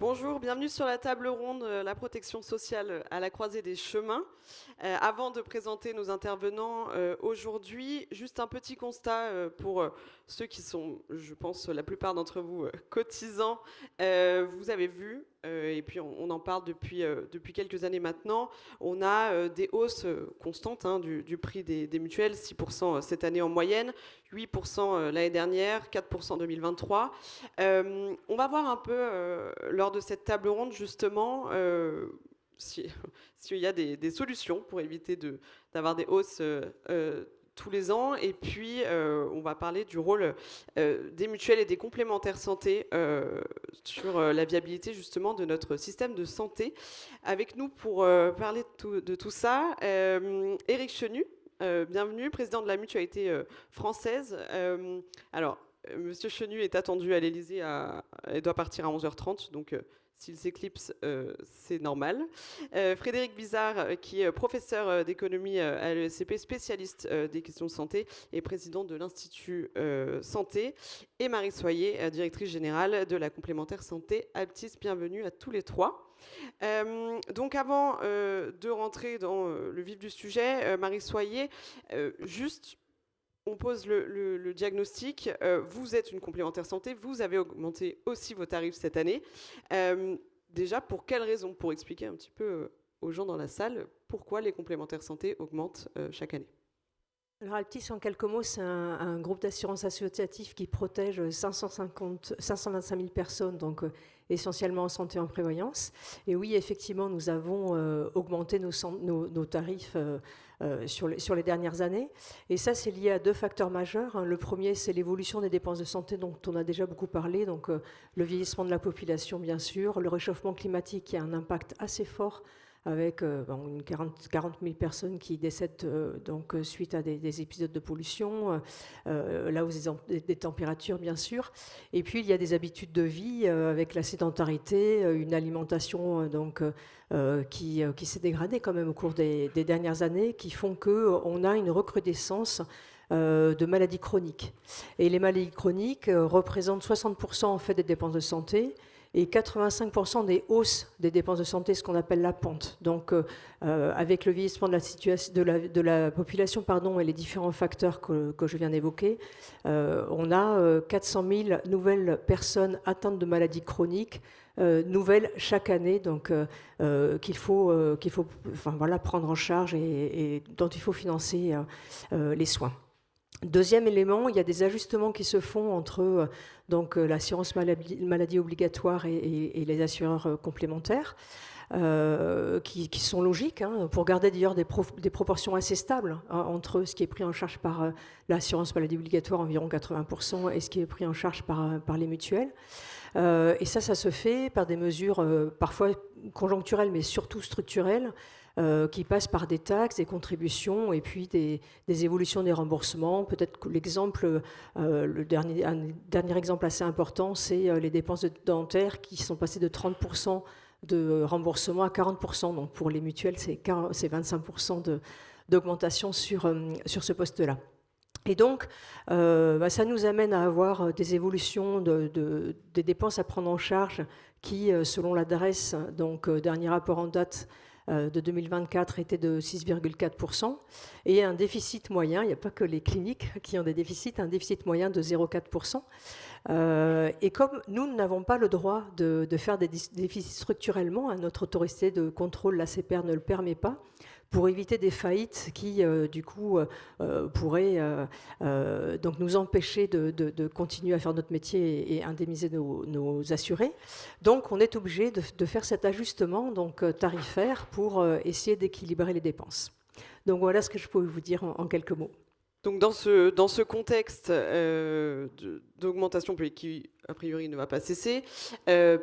Bonjour, bienvenue sur la table ronde La protection sociale à la croisée des chemins. Avant de présenter nos intervenants aujourd'hui, juste un petit constat pour ceux qui sont, je pense, la plupart d'entre vous cotisants. Vous avez vu, et puis on en parle depuis quelques années maintenant, on a des hausses constantes du prix des mutuelles, 6% cette année en moyenne, 8% l'année dernière, 4% en 2023. On va voir un peu lors de cette table ronde justement s'il y a des solutions pour éviter d'avoir des hausses tous les ans. Et puis on va parler du rôle des mutuelles et des complémentaires santé sur la viabilité justement de notre système de santé. Avec nous pour parler de tout ça, Éric Chenu. Bienvenue, président de la Mutualité française. Monsieur Chenu est attendu à l'Élysée, il doit partir à 11h30, donc s'il s'éclipse, c'est normal. Frédéric Bizard, qui est professeur d'économie à l'ESCP, spécialiste des questions de santé et président de l'Institut Santé. Et Marie Soyer, directrice générale de la complémentaire santé Altis. Bienvenue à tous les trois. Donc avant de rentrer dans le vif du sujet, Marie Soyer, juste... On pose le diagnostic. Vous êtes une complémentaire santé. Vous avez augmenté aussi vos tarifs cette année. Déjà, pour quelles raisons? Pour expliquer un petit peu aux gens dans la salle pourquoi les complémentaires santé augmentent chaque année. Alors Altis, en quelques mots, c'est un groupe d'assurance associatif qui protège 525 000 personnes, donc essentiellement en santé et en prévoyance. Et oui, effectivement, nous avons augmenté nos tarifs sur les dernières années. Et ça, c'est lié à deux facteurs majeurs. Le premier, c'est l'évolution des dépenses de santé dont on a déjà beaucoup parlé, donc le vieillissement de la population, bien sûr, le réchauffement climatique qui a un impact assez fort avec une 40 000 personnes qui décèdent suite à des épisodes de pollution, là où des températures, bien sûr. Et puis, il y a des habitudes de vie avec la sédentarité, une alimentation qui s'est dégradée quand même au cours des dernières années, qui font qu'on a une recrudescence de maladies chroniques. Et les maladies chroniques représentent 60% en fait des dépenses de santé, et 85% des hausses des dépenses de santé, ce qu'on appelle la pente. Donc, avec le vieillissement de la population et les différents facteurs que je viens d'évoquer, on a 400 000 nouvelles personnes atteintes de maladies chroniques, nouvelles chaque année, donc qu'il faut prendre en charge et dont il faut financer les soins. Deuxième élément, il y a des ajustements qui se font entre l'assurance maladie obligatoire et les assureurs complémentaires, qui sont logiques, pour garder d'ailleurs des proportions assez stables entre ce qui est pris en charge par l'assurance maladie obligatoire, environ 80%, et ce qui est pris en charge par les mutuelles. Et ça se fait par des mesures parfois conjoncturelles, mais surtout structurelles, qui passent par des taxes, des contributions et puis des évolutions des remboursements. Peut-être que un dernier exemple assez important, c'est les dépenses dentaires qui sont passées de 30% de remboursement à 40%. Donc pour les mutuelles, c'est 25% d'augmentation sur ce poste-là. Et donc, ça nous amène à avoir des évolutions des dépenses à prendre en charge qui, selon l'adresse, dernier rapport en date de 2024, était de 6,4%, et un déficit moyen, il n'y a pas que les cliniques qui ont des déficits, un déficit moyen de 0,4%. Et comme nous n'avons pas le droit de faire des déficits structurellement, notre autorité de contrôle, l'ACPR, ne le permet pas, pour éviter des faillites qui, pourraient donc nous empêcher de continuer à faire notre métier et indemniser nos assurés. Donc, on est obligé de faire cet ajustement tarifaire pour essayer d'équilibrer les dépenses. Donc, voilà ce que je peux vous dire en quelques mots. Donc dans ce contexte d'augmentation qui, a priori, ne va pas cesser,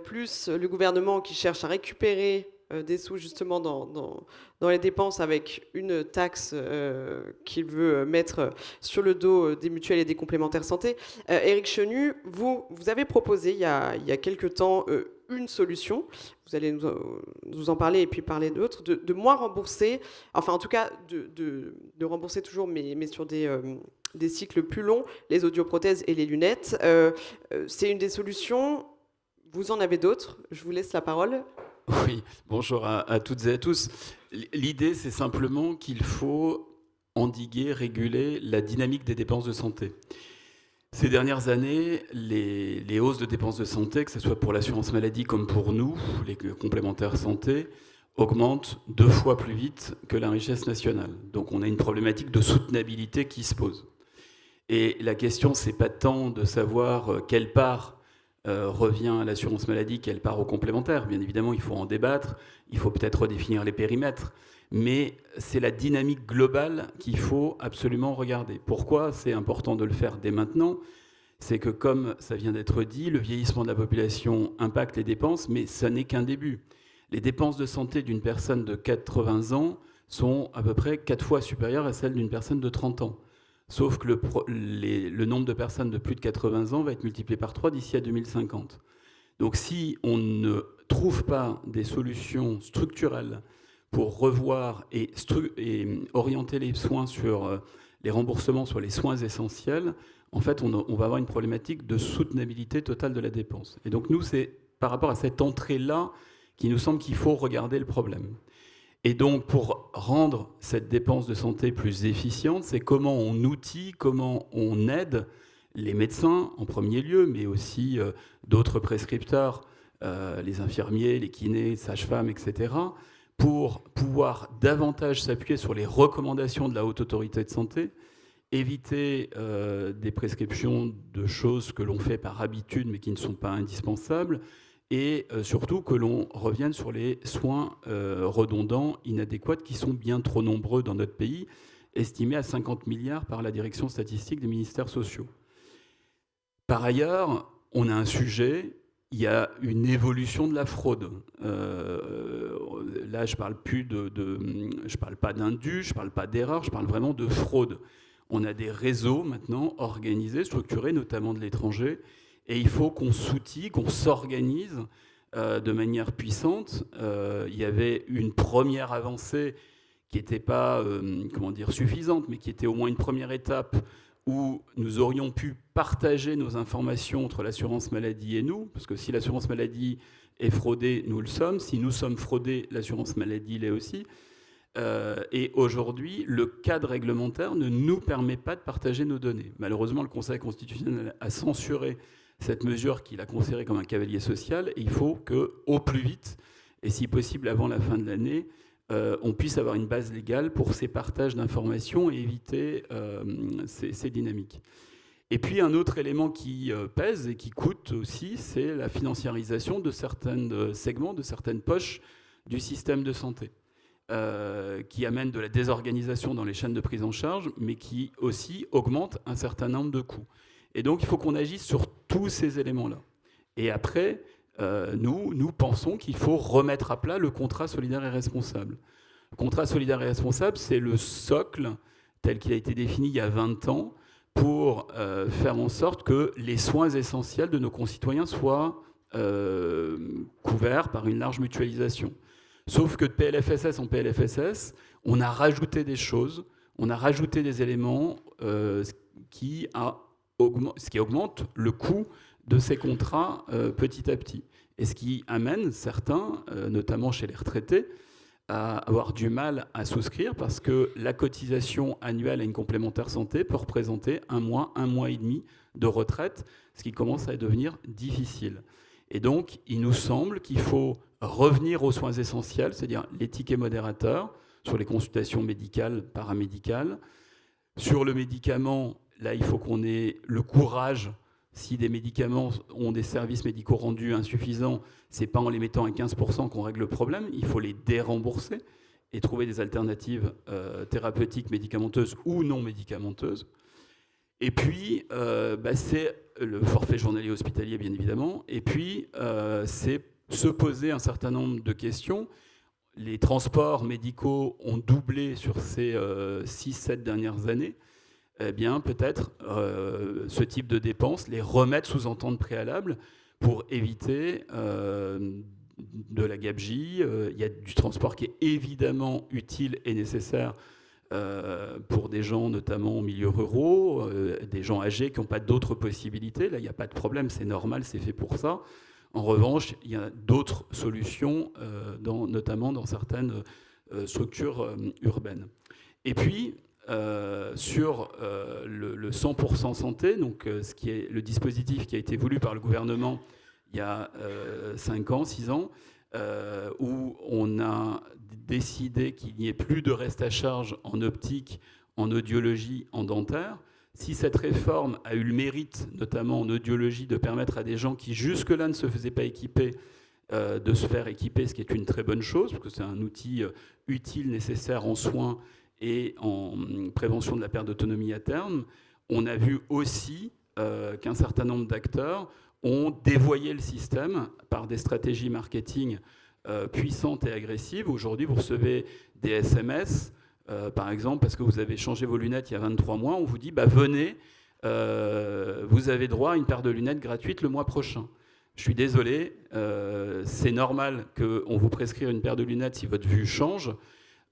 plus le gouvernement qui cherche à récupérer des sous justement dans les dépenses avec une taxe qu'il veut mettre sur le dos des mutuelles et des complémentaires santé. Éric Chenu, vous avez proposé il y a quelques temps une solution, vous allez nous en parler et puis parler d'autres, de moins rembourser, enfin en tout cas de rembourser toujours, mais sur des cycles plus longs, les audioprothèses et les lunettes. C'est une des solutions. Vous en avez d'autres, je vous laisse la parole. Oui, bonjour à toutes et à tous. L'idée, c'est simplement qu'il faut endiguer, réguler la dynamique des dépenses de santé. Ces dernières années, les hausses de dépenses de santé, que ce soit pour l'assurance maladie comme pour nous, les complémentaires santé, augmentent 2 fois plus vite que la richesse nationale. Donc on a une problématique de soutenabilité qui se pose. Et la question, c'est pas tant de savoir quelle part revient à l'assurance maladie, quelle part aux complémentaires. Bien évidemment, il faut en débattre, il faut peut-être redéfinir les périmètres, mais c'est la dynamique globale qu'il faut absolument regarder. Pourquoi c'est important de le faire dès maintenant? C'est que, comme ça vient d'être dit, le vieillissement de la population impacte les dépenses, mais ça n'est qu'un début. Les dépenses de santé d'une personne de 80 ans sont à peu près 4 fois supérieures à celles d'une personne de 30 ans. Sauf que le nombre de personnes de plus de 80 ans va être multiplié par 3 d'ici à 2050. Donc si on ne trouve pas des solutions structurelles pour revoir et orienter les soins sur les remboursements sur les soins essentiels, en fait, on va avoir une problématique de soutenabilité totale de la dépense. Et donc nous, c'est par rapport à cette entrée-là qu'il nous semble qu'il faut regarder le problème. Et donc, pour rendre cette dépense de santé plus efficiente, c'est comment on outille, comment on aide les médecins en premier lieu, mais aussi d'autres prescripteurs, les infirmiers, les kinés, les sages-femmes, etc., pour pouvoir davantage s'appuyer sur les recommandations de la Haute Autorité de Santé, éviter des prescriptions de choses que l'on fait par habitude mais qui ne sont pas indispensables, et surtout que l'on revienne sur les soins redondants, inadéquats, qui sont bien trop nombreux dans notre pays, estimés à 50 milliards par la direction statistique des ministères sociaux. Par ailleurs, on a un sujet, il y a une évolution de la fraude. Là, je parle je parle pas d'indus, je parle pas d'erreurs, je parle vraiment de fraude. On a des réseaux maintenant organisés, structurés, notamment de l'étranger, et il faut qu'on s'outille, qu'on s'organise de manière puissante. Il y avait une première avancée qui n'était pas suffisante, mais qui était au moins une première étape où nous aurions pu partager nos informations entre l'assurance maladie et nous, parce que si l'assurance maladie est fraudée, nous le sommes. Si nous sommes fraudés, l'assurance maladie l'est aussi. Et aujourd'hui, le cadre réglementaire ne nous permet pas de partager nos données. Malheureusement, le Conseil constitutionnel a censuré cette mesure qu'il a considérée comme un cavalier social, et il faut qu'au plus vite, et si possible avant la fin de l'année, on puisse avoir une base légale pour ces partages d'informations et éviter ces dynamiques. Et puis un autre élément qui pèse et qui coûte aussi, c'est la financiarisation de certains segments, de certaines poches du système de santé, qui amène de la désorganisation dans les chaînes de prise en charge, mais qui aussi augmente un certain nombre de coûts. Et donc il faut qu'on agisse sur tous ces éléments-là. Et après, nous pensons qu'il faut remettre à plat le contrat solidaire et responsable. Le contrat solidaire et responsable, c'est le socle tel qu'il a été défini il y a 20 ans pour faire en sorte que les soins essentiels de nos concitoyens soient couverts par une large mutualisation. Sauf que de PLFSS en PLFSS, on a rajouté des choses, on a rajouté des éléments, ce qui augmente le coût de ces contrats petit à petit. Et ce qui amène certains, notamment chez les retraités, à avoir du mal à souscrire parce que la cotisation annuelle à une complémentaire santé peut représenter un mois et demi de retraite, ce qui commence à devenir difficile. Et donc, il nous semble qu'il faut revenir aux soins essentiels, c'est-à-dire les tickets modérateurs sur les consultations médicales, paramédicales. Sur le médicament, là, il faut qu'on ait le courage. Si des médicaments ont des services médicaux rendus insuffisants, ce n'est pas en les mettant à 15% qu'on règle le problème. Il faut les dérembourser et trouver des alternatives thérapeutiques, médicamenteuses ou non médicamenteuses. Et puis, c'est le forfait journalier hospitalier, bien évidemment. Et puis, c'est se poser un certain nombre de questions. Les transports médicaux ont doublé sur ces 6-7 dernières années. Eh bien, peut-être ce type de dépenses, les remettre sous entente préalable pour éviter de la gabegie. Il y a du transport qui est évidemment utile et nécessaire pour des gens, notamment en milieu ruraux, des gens âgés qui n'ont pas d'autres possibilités. Là, il n'y a pas de problème, c'est normal, c'est fait pour ça. En revanche, il y a d'autres solutions, notamment dans certaines structures urbaines. Et puis, sur le 100% santé, donc ce qui est le dispositif qui a été voulu par le gouvernement il y a 5 ans, 6 ans, où on a décidé qu'il n'y ait plus de reste à charge en optique, en audiologie, en dentaire. Si cette réforme a eu le mérite, notamment en audiologie, de permettre à des gens qui jusque-là ne se faisaient pas équiper, de se faire équiper, ce qui est une très bonne chose, parce que c'est un outil utile, nécessaire en soins et en prévention de la perte d'autonomie à terme, on a vu aussi qu'un certain nombre d'acteurs ont dévoyé le système par des stratégies marketing puissantes et agressives. Aujourd'hui, vous recevez des SMS, par exemple, parce que vous avez changé vos lunettes il y a 23 mois, on vous dit venez, vous avez droit à une paire de lunettes gratuite le mois prochain. Je suis désolé, c'est normal qu'on vous prescrive une paire de lunettes si votre vue change.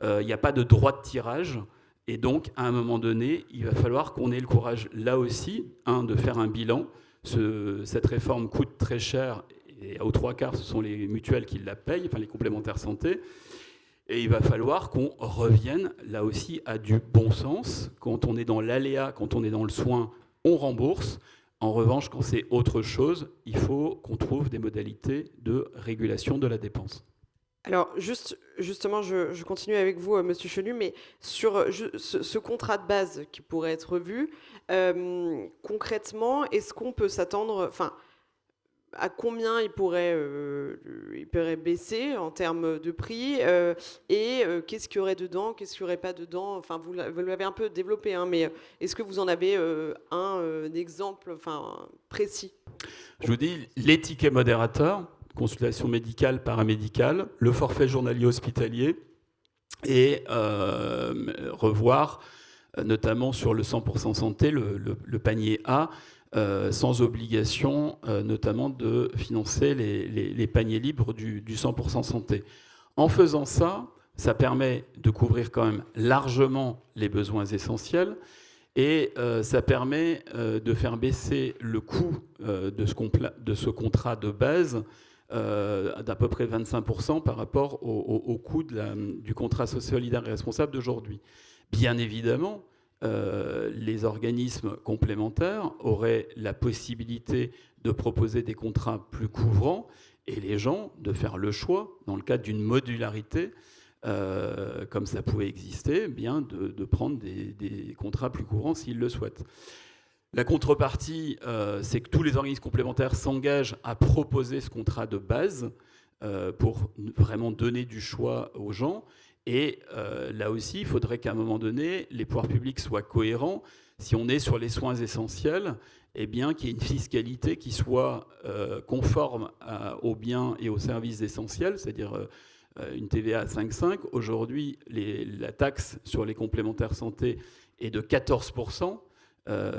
Il n'y a pas de droit de tirage. Et donc, à un moment donné, il va falloir qu'on ait le courage, là aussi, de faire un bilan. Cette réforme coûte très cher, et aux 3/4, ce sont les mutuelles qui la payent, enfin les complémentaires santé. Et il va falloir qu'on revienne, là aussi, à du bon sens. Quand on est dans l'aléa, quand on est dans le soin, on rembourse. En revanche, quand c'est autre chose, il faut qu'on trouve des modalités de régulation de la dépense. Alors, justement, je continue avec vous, Monsieur Chenu, mais sur ce contrat de base qui pourrait être revu, concrètement, est-ce qu'on peut s'attendre, enfin, à combien il pourrait baisser en termes de prix et qu'est-ce qu'il y aurait dedans, qu'est-ce qu'il n'y aurait pas dedans. Enfin, vous l'avez un peu développé, hein, mais est-ce que vous en avez un exemple précis? Je vous dis, les tickets modérateurs, consultation médicale, paramédicale, le forfait journalier hospitalier et revoir, notamment sur le 100% santé, le panier A, sans obligation notamment de financer les paniers libres du 100% santé. En faisant ça, ça permet de couvrir quand même largement les besoins essentiels et ça permet de faire baisser le coût de ce contrat de base d'à peu près 25% par rapport au coût du contrat solidaire et responsable d'aujourd'hui. Bien évidemment, les organismes complémentaires auraient la possibilité de proposer des contrats plus couvrants et les gens de faire le choix, dans le cadre d'une modularité, comme ça pouvait exister, bien de prendre des contrats plus courants s'ils le souhaitent. La contrepartie, c'est que tous les organismes complémentaires s'engagent à proposer ce contrat de base pour vraiment donner du choix aux gens. Et là aussi, il faudrait qu'à un moment donné, les pouvoirs publics soient cohérents. Si on est sur les soins essentiels, eh bien, qu'il y ait une fiscalité qui soit conforme aux biens et aux services essentiels, c'est-à-dire une TVA à 5,5. Aujourd'hui, la taxe sur les complémentaires santé est de 14%.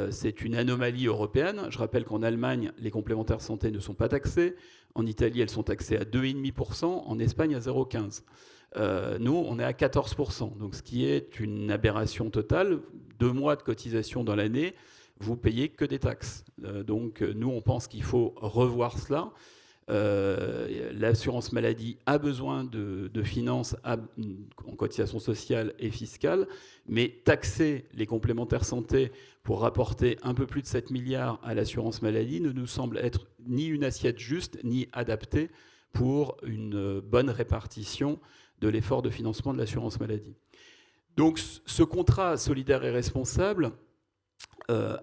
C'est une anomalie européenne. Je rappelle qu'en Allemagne, les complémentaires santé ne sont pas taxés. En Italie, elles sont taxées à 2,5%. En Espagne, à 0,15%. Nous, on est à 14%, donc ce qui est une aberration totale. 2 mois de cotisation dans l'année, vous payez que des taxes. Donc nous, on pense qu'il faut revoir cela. L'assurance maladie a besoin de finances en cotisation sociale et fiscale, mais taxer les complémentaires santé pour rapporter un peu plus de 7 milliards à l'assurance maladie ne nous semble être ni une assiette juste, ni adaptée pour une bonne répartition de l'effort de financement de l'assurance maladie. Donc ce contrat solidaire et responsable,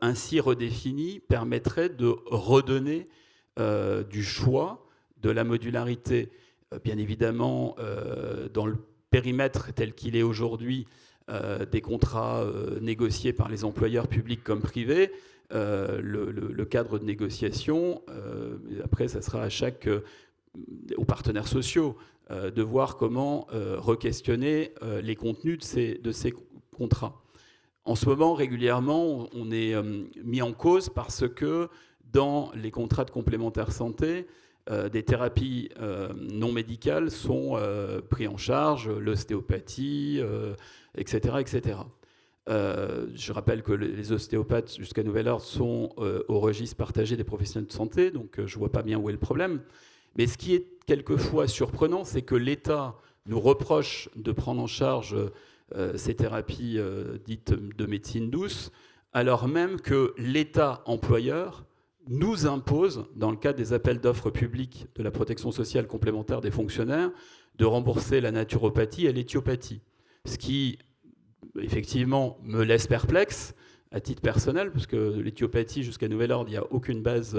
ainsi redéfini, permettrait de redonner du choix, de la modularité, bien évidemment, dans le périmètre tel qu'il est aujourd'hui, des contrats négociés par les employeurs publics comme privés, le cadre de négociation, après ça sera aux partenaires sociaux de voir comment re-questionner les contenus de ces contrats. En ce moment, régulièrement, on est mis en cause parce que dans les contrats de complémentaire santé, des thérapies non médicales sont pris en charge, l'ostéopathie, etc., etc. Je rappelle que les ostéopathes, jusqu'à nouvel ordre, sont au registre partagé des professionnels de santé, donc je ne vois pas bien où est le problème. Mais ce qui est quelquefois surprenant, c'est que l'État nous reproche de prendre en charge ces thérapies dites de médecine douce, alors même que l'État employeur nous impose, dans le cadre des appels d'offres publics de la protection sociale complémentaire des fonctionnaires, de rembourser la naturopathie et l'éthiopathie. Ce qui, effectivement, me laisse perplexe à titre personnel, parce que l'éthiopathie, jusqu'à nouvel ordre, il n'y a aucune base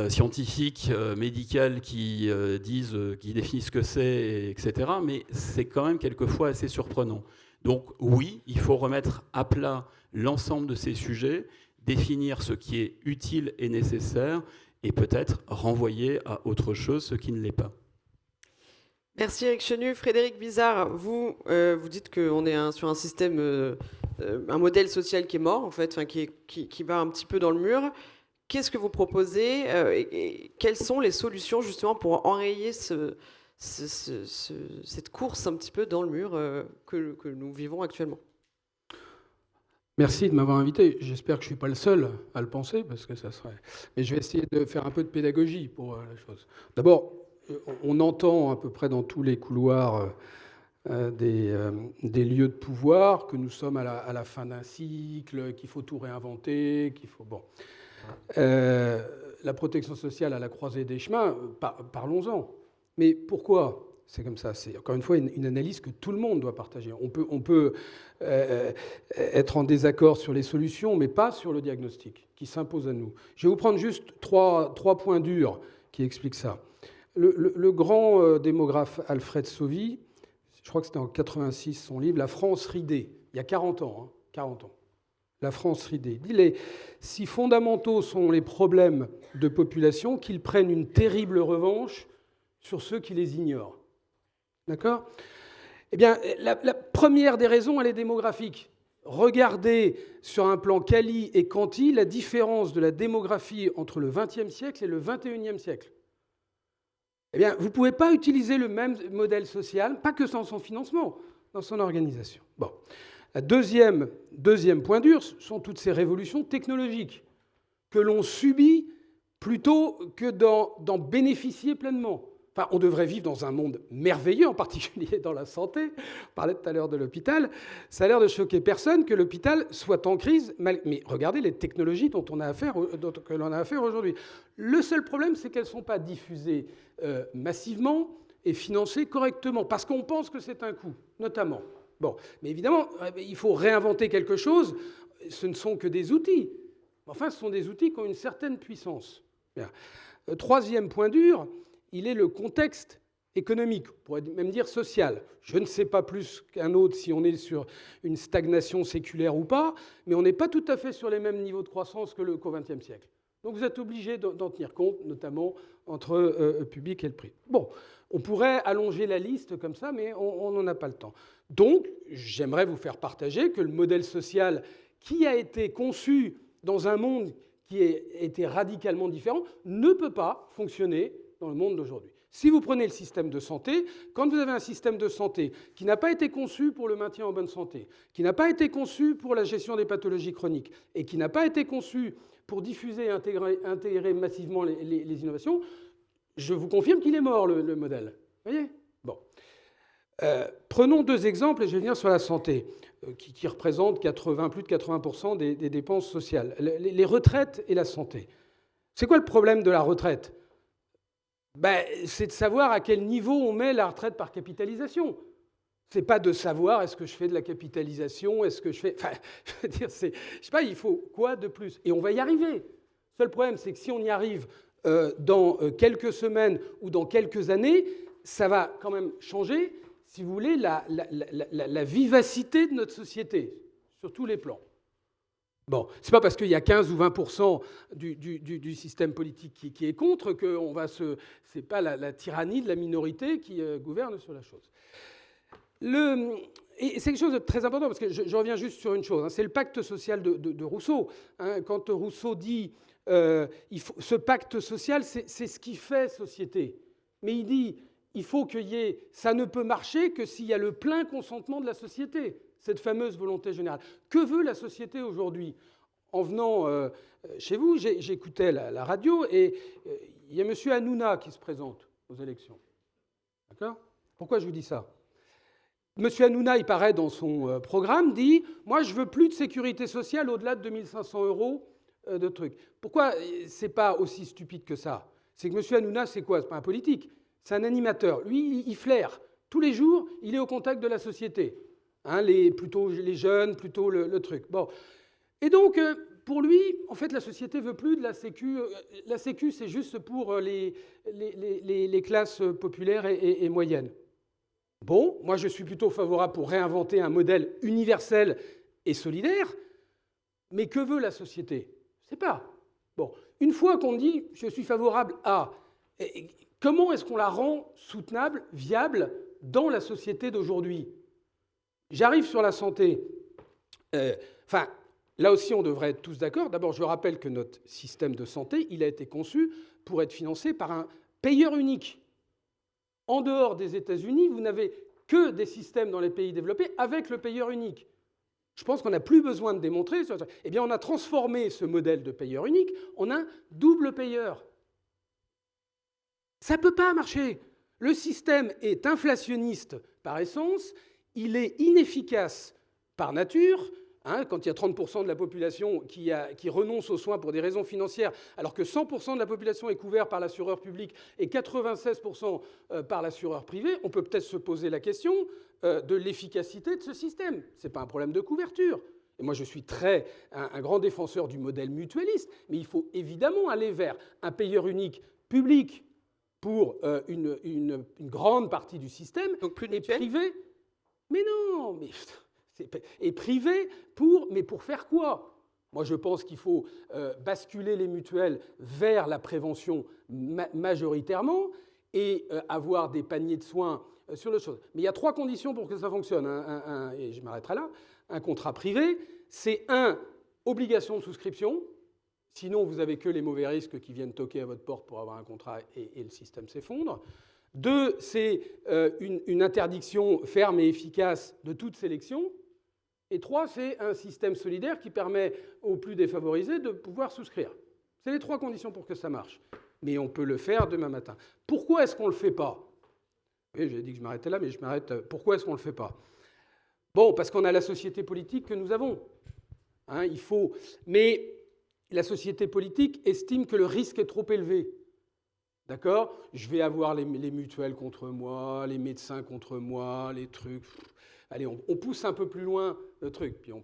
scientifique, médicale qui définit ce que c'est, etc. Mais c'est quand même quelquefois assez surprenant. Donc oui, il faut remettre à plat l'ensemble de ces sujets, définir ce qui est utile et nécessaire, et peut-être renvoyer à autre chose ce qui ne l'est pas. Merci Eric Chenu. Frédéric Bizard, vous dites qu'on est sur un système, un modèle social qui est mort, en fait, enfin, qui va un petit peu dans le mur. Qu'est-ce que vous proposez et quelles sont les solutions justement pour enrayer cette course un petit peu dans le mur que nous vivons actuellement? Merci de m'avoir invité. J'espère que je ne suis pas le seul à le penser, parce que ça serait... Mais je vais essayer de faire un peu de pédagogie pour la chose. D'abord, on entend à peu près dans tous les couloirs des lieux de pouvoir que nous sommes à la fin d'un cycle, qu'il faut tout réinventer, qu'il faut... Bon. La protection sociale à la croisée des chemins, parlons-en. Mais pourquoi c'est comme ça? C'est encore une fois une analyse que tout le monde doit partager. On peut être en désaccord sur les solutions, mais pas sur le diagnostic qui s'impose à nous. Je vais vous prendre juste trois points durs qui expliquent ça. Le grand démographe Alfred Sauvy, je crois que c'était en 86 son livre, La France ridée, il y a 40 ans. 40 ans. La France ridée. Il dit si fondamentaux sont les problèmes de population, qu'ils prennent une terrible revanche sur ceux qui les ignorent. D'accord ? Eh bien, la première des raisons, elle est démographique. Regardez sur un plan quali et quanti la différence de la démographie entre le XXe siècle et le XXIe siècle. Eh bien, vous ne pouvez pas utiliser le même modèle social, pas que sans son financement, dans son organisation. Bon. Deuxième point dur sont toutes ces révolutions technologiques que l'on subit plutôt que d'en bénéficier pleinement. Enfin, on devrait vivre dans un monde merveilleux, en particulier dans la santé. On parlait tout à l'heure de l'hôpital. Ça a l'air de choquer personne que l'hôpital soit en crise. Mais regardez les technologies que l'on a affaire aujourd'hui. Le seul problème, c'est qu'elles ne sont pas diffusées massivement et financées correctement, parce qu'on pense que c'est un coût, notamment. Bon, mais évidemment, il faut réinventer quelque chose. Ce ne sont que des outils. Enfin, ce sont des outils qui ont une certaine puissance. Bien. Troisième point dur, il est le contexte économique, on pourrait même dire social. Je ne sais pas plus qu'un autre si on est sur une stagnation séculaire ou pas, mais on n'est pas tout à fait sur les mêmes niveaux de croissance qu'au XXe siècle. Donc vous êtes obligé d'en tenir compte, notamment entre public et le privé. Bon, on pourrait allonger la liste comme ça, mais on n'en a pas le temps. Donc, j'aimerais vous faire partager que le modèle social qui a été conçu dans un monde qui a été radicalement différent ne peut pas fonctionner dans le monde d'aujourd'hui. Si vous prenez le système de santé, quand vous avez un système de santé qui n'a pas été conçu pour le maintien en bonne santé, qui n'a pas été conçu pour la gestion des pathologies chroniques et qui n'a pas été conçu pour diffuser et intégrer massivement les innovations, je vous confirme qu'il est mort, le modèle. Vous voyez ? Bon. Prenons deux exemples, et je vais venir sur la santé, qui représentent plus de 80% des dépenses sociales. Les retraites et la santé. C'est quoi le problème de la retraite ? C'est de savoir à quel niveau on met la retraite par capitalisation. C'est pas de savoir est-ce que je fais de la capitalisation, est-ce que je fais... Enfin, je veux dire, je sais pas, il faut quoi de plus ? Et on va y arriver. Le seul problème, c'est que si on y arrive dans quelques semaines ou dans quelques années, ça va quand même changer, si vous voulez, la vivacité de notre société, sur tous les plans. Bon, c'est pas parce qu'il y a 15 ou 20% du système politique qui est contre qu'on va se... C'est pas la tyrannie de la minorité qui gouverne sur la chose. Et c'est quelque chose de très important, parce que je reviens juste sur une chose. Hein, c'est le pacte social de Rousseau. Hein, quand Rousseau dit ce pacte social, c'est ce qui fait société. Mais il dit il faut qu'il y ait... Ça ne peut marcher que s'il y a le plein consentement de la société. cette fameuse volonté générale. Que veut la société aujourd'hui? En venant chez vous, j'écoutais la radio et il y a M. Hanouna qui se présente aux élections. D'accord? Pourquoi je vous dis ça? M. Hanouna, il paraît dans son programme, dit « Moi, je veux plus de sécurité sociale au-delà de 2 500 € de trucs. » Pourquoi c'est pas aussi stupide que ça? C'est que M. Hanouna, c'est quoi? C'est pas un politique, c'est un animateur. Lui, il flaire. Tous les jours, il est au contact de la société. Hein, plutôt les jeunes, plutôt le truc. Bon. Et donc, pour lui, en fait, la société veut plus de la sécu. La sécu, c'est juste pour les classes populaires et moyennes. Bon, moi, je suis plutôt favorable pour réinventer un modèle universel et solidaire. Mais que veut la société? Je ne sais pas. Bon, une fois qu'on dit « je suis favorable à », comment est-ce qu'on la rend soutenable, viable dans la société d'aujourd'hui? J'arrive sur la santé. Là aussi, on devrait être tous d'accord. D'abord, je rappelle que notre système de santé, il a été conçu pour être financé par un payeur unique. En dehors des États-Unis, vous n'avez que des systèmes dans les pays développés avec le payeur unique. Je pense qu'on n'a plus besoin de démontrer. Eh bien, on a transformé ce modèle de payeur unique en un double payeur. Ça ne peut pas marcher. Le système est inflationniste par essence, il est inefficace par nature. Quand il y a 30% de la population qui renonce aux soins pour des raisons financières, alors que 100% de la population est couverte par l'assureur public et 96% par l'assureur privé, on peut peut-être se poser la question de l'efficacité de ce système. Ce n'est pas un problème de couverture. Et moi, je suis un grand défenseur du modèle mutualiste, mais il faut évidemment aller vers un payeur unique public pour une grande partie du système, donc plus et privé. Mais non, et privé mais pour faire quoi? Moi, je pense qu'il faut basculer les mutuelles vers la prévention majoritairement et avoir des paniers de soins sur le chose. Mais il y a 3 conditions pour que ça fonctionne. Et je m'arrêterai là. Un contrat privé, c'est obligation de souscription. Sinon, vous n'avez que les mauvais risques qui viennent toquer à votre porte pour avoir un contrat et le système s'effondre. 2, c'est une interdiction ferme et efficace de toute sélection. Et 3, c'est un système solidaire qui permet aux plus défavorisés de pouvoir souscrire. C'est les 3 conditions pour que ça marche. Mais on peut le faire demain matin. Pourquoi est-ce qu'on ne le fait pas? Oui, j'ai dit que je m'arrêtais là, mais je m'arrête. Pourquoi est-ce qu'on ne le fait pas? Bon, parce qu'on a la société politique que nous avons. Mais la société politique estime que le risque est trop élevé. D'accord? Je vais avoir les mutuelles contre moi, les médecins contre moi, les trucs. Allez, on pousse un peu plus loin le truc, puis on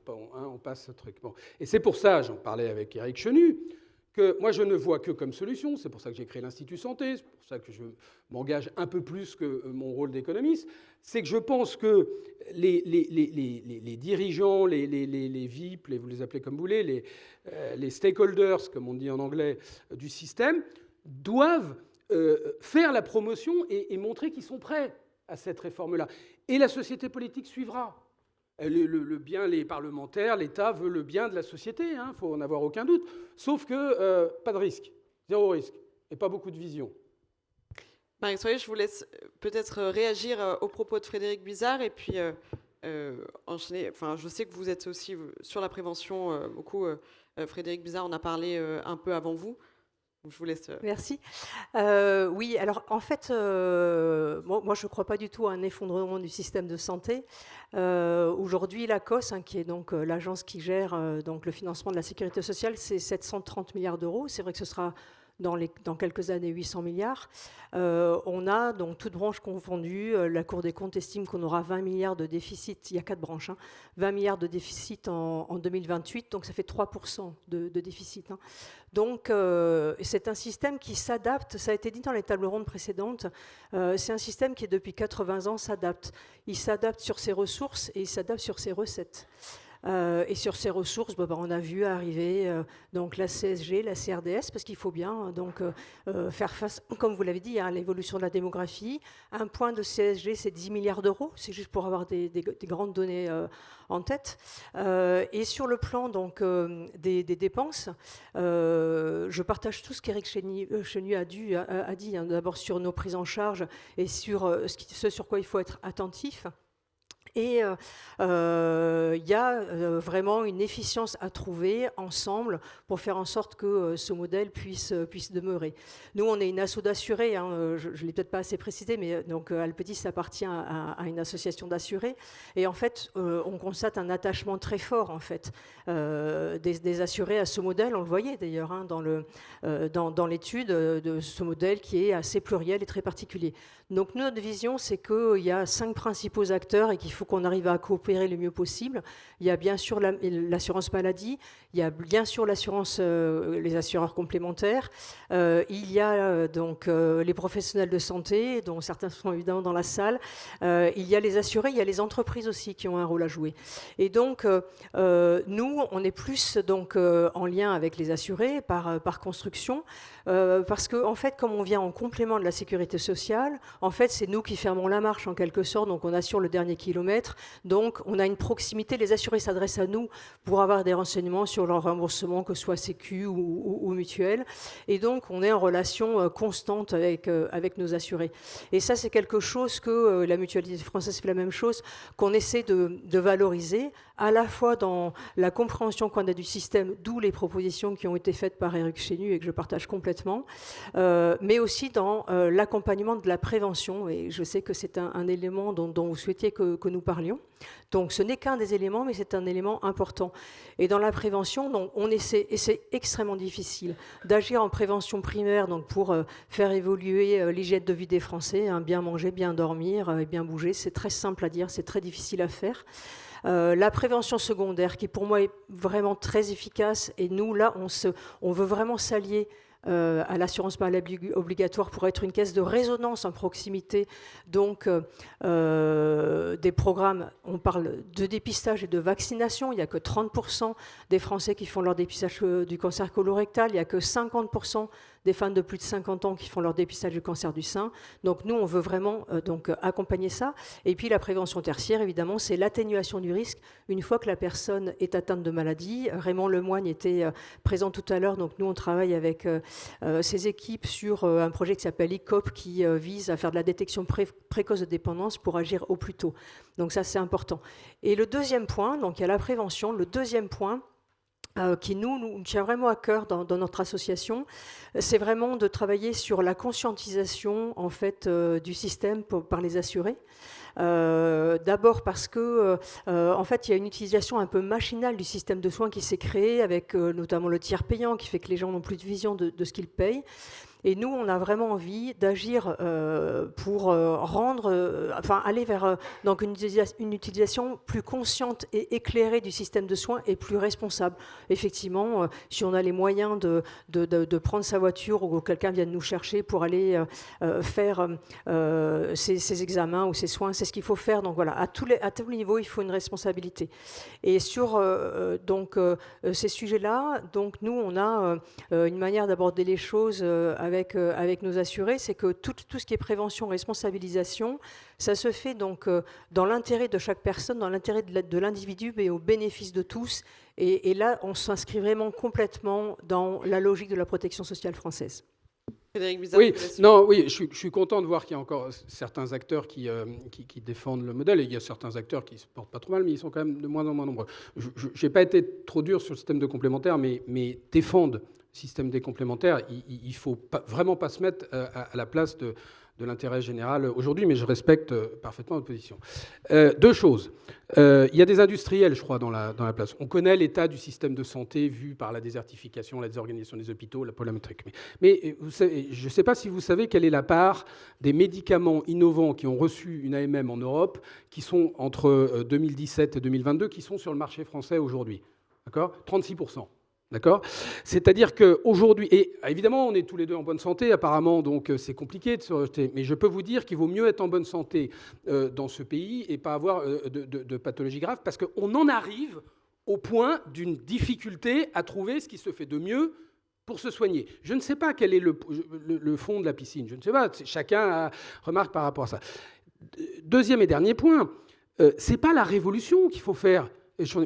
passe ce truc. Bon. Et c'est pour ça, j'en parlais avec Éric Chenu, que moi je ne vois que comme solution, c'est pour ça que j'ai créé l'Institut Santé, c'est pour ça que je m'engage un peu plus que mon rôle d'économiste, c'est que je pense que les dirigeants, les VIP, vous les appelez comme vous voulez, les stakeholders, comme on dit en anglais, du système, doivent faire la promotion et montrer qu'ils sont prêts à cette réforme-là. Et la société politique suivra. Les parlementaires, l'État veut le bien de la société, il ne faut en avoir aucun doute. Sauf que pas de risque, 0 risque, et pas beaucoup de vision. Marie-Soleil, je vous laisse peut-être réagir aux propos de Frédéric Bizard et puis enchaîner. Enfin, je sais que vous êtes aussi sur la prévention beaucoup. Frédéric Bizard en a parlé un peu avant vous. Je vous laisse. Merci. Oui, alors en fait, moi je ne crois pas du tout à un effondrement du système de santé. Aujourd'hui, l'ACOS, qui est donc l'agence qui gère donc le financement de la sécurité sociale, c'est 730 milliards d'euros. C'est vrai que ce sera dans quelques années 800 milliards. On a, donc toutes branches confondues, la Cour des comptes estime qu'on aura 20 milliards de déficit, il y a 4 branches, 20 milliards de déficit en 2028, donc ça fait 3% de déficit. Donc c'est un système qui s'adapte, ça a été dit dans les tables rondes précédentes, c'est un système qui depuis 80 ans s'adapte. Il s'adapte sur ses ressources et il s'adapte sur ses recettes. Et sur ces ressources, on a vu arriver donc la CSG, la CRDS, parce qu'il faut bien faire face, comme vous l'avez dit, à l'évolution de la démographie. Un point de CSG, c'est 10 milliards d'euros, c'est juste pour avoir des grandes données en tête. Et sur le plan donc, des dépenses, je partage tout ce qu'Éric Chenu a dit, d'abord sur nos prises en charge et sur ce sur quoi il faut être attentif. Et il y a vraiment une efficience à trouver ensemble pour faire en sorte que ce modèle puisse demeurer. Nous, on est une asso d'assurés, hein, je ne l'ai peut-être pas assez précisé, mais donc Alpetis appartient à une association d'assurés. Et en fait, on constate un attachement très fort en fait, des assurés à ce modèle. On le voyait d'ailleurs hein, dans l'étude de ce modèle qui est assez pluriel et très particulier. Donc notre vision, c'est qu'il y a 5 principaux acteurs et qu'il faut qu'on arrive à coopérer le mieux possible. Il y a bien sûr l'assurance maladie, il y a bien sûr les assureurs complémentaires, il y a donc les professionnels de santé, dont certains sont évidemment dans la salle, il y a les assurés, il y a les entreprises aussi qui ont un rôle à jouer. Et donc nous, on est plus donc en lien avec les assurés par construction, parce que en fait, comme on vient en complément de la sécurité sociale, en fait, c'est nous qui fermons la marche en quelque sorte, donc on assure le dernier kilomètre, donc on a une proximité, les assurés s'adressent à nous pour avoir des renseignements sur leur remboursement, que ce soit sécu ou mutuel, et donc on est en relation constante avec nos assurés. Et ça, c'est quelque chose que la Mutualité française fait la même chose, qu'on essaie de valoriser, à la fois dans la compréhension qu'on a du système, d'où les propositions qui ont été faites par Éric Chénu et que je partage complètement, mais aussi dans l'accompagnement de la prévention. Et je sais que c'est un élément dont vous souhaitiez que nous parlions. Donc ce n'est qu'un des éléments, mais c'est un élément important. Et dans la prévention, donc, on essaie, et c'est extrêmement difficile, d'agir en prévention primaire donc pour faire évoluer l'hygiène de vie des Français, hein, bien manger, bien dormir et bien bouger. C'est très simple à dire, c'est très difficile à faire. La prévention secondaire, qui pour moi est vraiment très efficace, et nous, là, on veut vraiment s'allier à l'assurance maladie obligatoire pour être une caisse de résonance en proximité, donc des programmes, on parle de dépistage et de vaccination, il n'y a que 30% des Français qui font leur dépistage du cancer colorectal, il n'y a que 50% des femmes de plus de 50 ans qui font leur dépistage du cancer du sein. Donc nous, on veut vraiment donc accompagner ça. Et puis la prévention tertiaire, évidemment, c'est l'atténuation du risque une fois que la personne est atteinte de maladie. Raymond Lemoigne était présent tout à l'heure, donc nous, on travaille avec ces équipes sur un projet qui s'appelle ICOP qui vise à faire de la détection précoce de dépendance pour agir au plus tôt. Donc ça, c'est important. Et le deuxième point, donc il y a la prévention. Le deuxième point, qui nous tient vraiment à cœur dans notre association, c'est vraiment de travailler sur la conscientisation en fait, du système par les assurés. D'abord parce que en fait, il y a une utilisation un peu machinale du système de soins qui s'est créé avec notamment le tiers payant qui fait que les gens n'ont plus de vision de ce qu'ils payent. Et nous, on a vraiment envie d'agir pour aller vers donc une utilisation plus consciente et éclairée du système de soins et plus responsable. Effectivement, si on a les moyens de prendre sa voiture ou que quelqu'un vienne nous chercher pour aller faire ces examens ou ces soins, c'est ce qu'il faut faire. Donc voilà, à tous les niveaux, il faut une responsabilité. Et sur ces sujets-là, donc nous, on a une manière d'aborder les choses avec nos assurés, c'est que tout ce qui est prévention, responsabilisation, ça se fait donc dans l'intérêt de chaque personne, dans l'intérêt de l'individu, mais au bénéfice de tous. Et là, on s'inscrit vraiment complètement dans la logique de la protection sociale française. Frédéric Bizard, oui, je suis content de voir qu'il y a encore certains acteurs qui défendent le modèle, et il y a certains acteurs qui ne se portent pas trop mal, mais ils sont quand même de moins en moins nombreux. Je n'ai pas été trop dur sur le système de complémentaires, mais défendre le système des complémentaires, il ne faut vraiment pas se mettre à la place de l'intérêt général aujourd'hui, mais je respecte parfaitement votre position. Deux choses. Il y a des industriels, je crois, dans la place. On connaît l'état du système de santé vu par la désertification, la désorganisation des hôpitaux, la polymétrique. Mais vous savez, je ne sais pas si vous savez quelle est la part des médicaments innovants qui ont reçu une AMM en Europe, qui sont entre 2017 et 2022, qui sont sur le marché français aujourd'hui. D'accord ? 36%. D'accord ? C'est-à-dire qu'aujourd'hui, et évidemment, on est tous les deux en bonne santé, apparemment, donc c'est compliqué de se rejeter, mais je peux vous dire qu'il vaut mieux être en bonne santé dans ce pays et pas avoir de pathologie grave, parce qu'on en arrive au point d'une difficulté à trouver ce qui se fait de mieux pour se soigner. Je ne sais pas quel est le fond de la piscine, je ne sais pas, chacun remarque par rapport à ça. Deuxième et dernier point, ce n'est pas la révolution qu'il faut faire.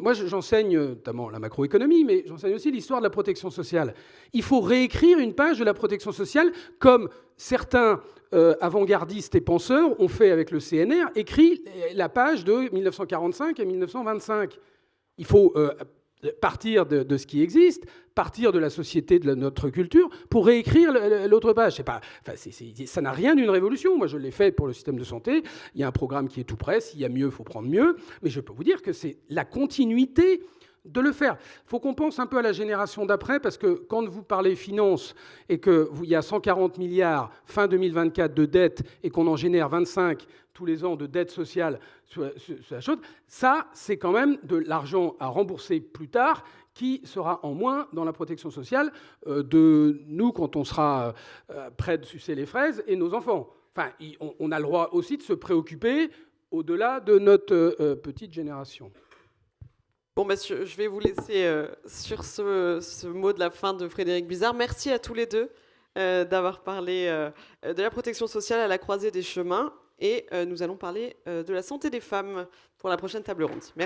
Moi, j'enseigne notamment la macroéconomie, mais j'enseigne aussi l'histoire de la protection sociale. Il faut réécrire une page de la protection sociale comme certains avant-gardistes et penseurs ont fait avec le CNR, écrit la page de 1945 à 1925. Il faut partir de ce qui existe, partir de la société, de notre culture, pour réécrire l'autre page. Ça n'a rien d'une révolution. Moi, je l'ai fait pour le système de santé. Il y a un programme qui est tout prêt. S'il y a mieux, il faut prendre mieux. Mais je peux vous dire que c'est la continuité de le faire. Il faut qu'on pense un peu à la génération d'après, parce que quand vous parlez finances et qu'il y a 140 milliards fin 2024 de dettes et qu'on en génère 25 tous les ans de dettes sociales sur la chose, ça, c'est quand même de l'argent à rembourser plus tard qui sera en moins dans la protection sociale de nous quand on sera prêt de sucer les fraises et nos enfants. Enfin, on a le droit aussi de se préoccuper au-delà de notre petite génération. Bon, je vais vous laisser sur ce mot de la fin de Frédéric Bizard. Merci à tous les deux d'avoir parlé de la protection sociale à la croisée des chemins. Et nous allons parler de la santé des femmes pour la prochaine table ronde. Merci.